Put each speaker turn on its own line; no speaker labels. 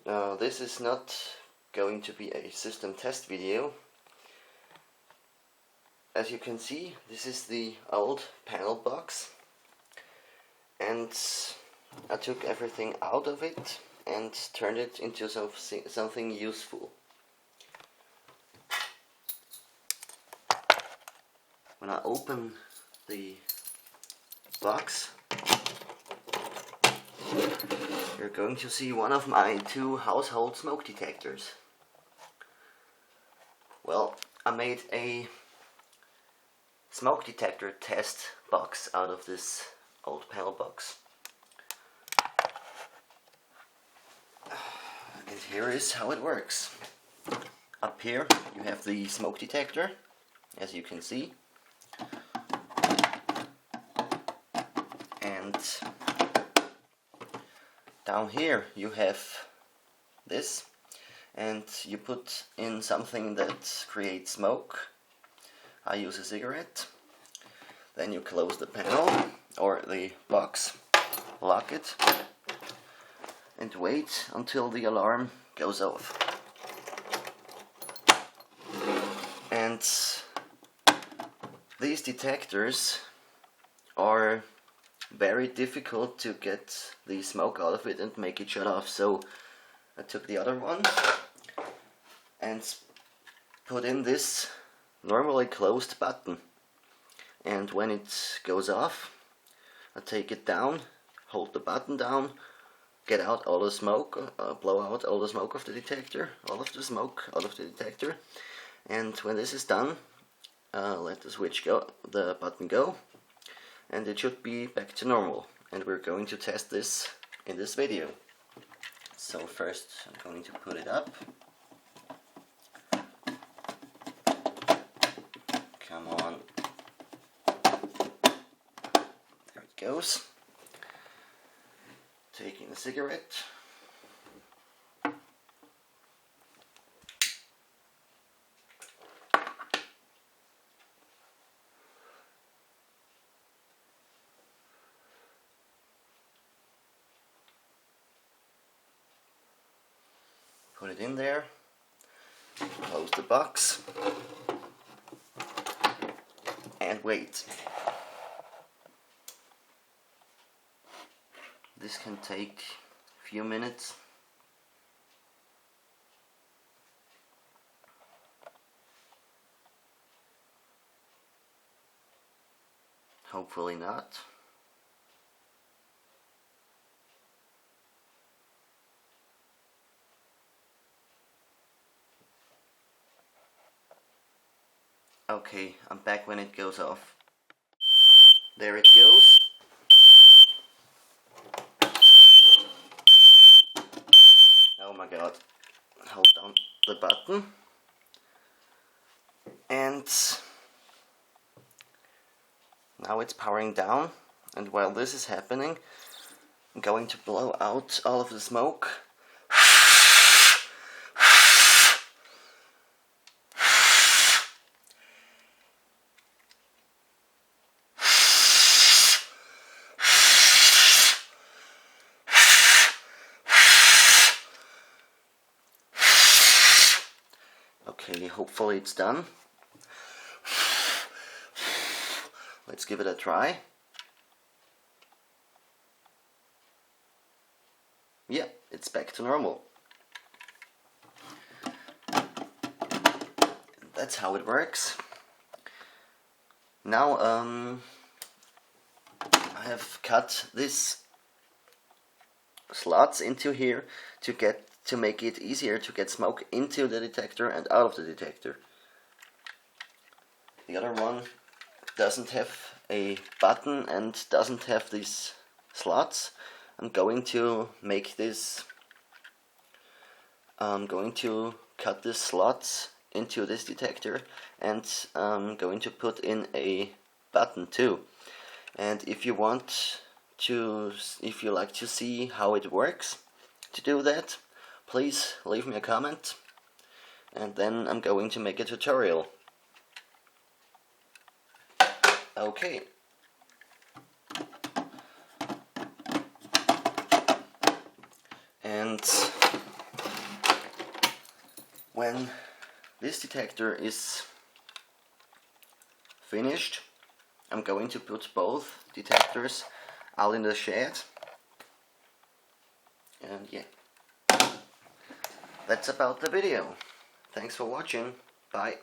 This is not going to be a system test video. As you can see, this is the old panel box, and I took everything out of it and turned it into something useful. When I open the box, you're going to see one of my two household smoke detectors. Well, I made a smoke detector test box out of this old panel box. And here is how it works. Up here you have the smoke detector, as you can see. And down here you have this, and you put in something that creates smoke. I use a cigarette. Then you close the panel or the box, lock it, and wait until the alarm goes off. And these detectors are very difficult to get the smoke out of it and make it shut off, so I took the other one and put in this normally closed button, and when it goes off I take it down, hold the button down, get out all the smoke, blow out all the smoke of the detector, all of the smoke out of the detector, and when this is done, let the switch go, the button go, and it should be back to normal. And we're going to test this in this video. So first I'm going to put it up. Come on. There it goes. Taking the cigarette. Put it in there, close the box, and wait. This can take a few minutes. Hopefully not. Okay, I'm back when it goes off. There it goes. Oh my god. Hold down the button. And now it's powering down. And while this is happening, I'm going to blow out all of the smoke. Okay, hopefully it's done. Let's give it a try. Yeah, it's back to normal. That's how it works. Now I have cut this slots into here to make it easier to get smoke into the detector and out of the detector. The other one doesn't have a button and doesn't have these slots. I'm going to make this, I'm going to cut these slots into this detector, and I'm going to put in a button too. And if you like to see how it works to do that, please leave me a comment, and then I'm going to make a tutorial. Okay. And when this detector is finished, I'm going to put both detectors out in the shed. And yeah, that's about the video. Thanks for watching. Bye.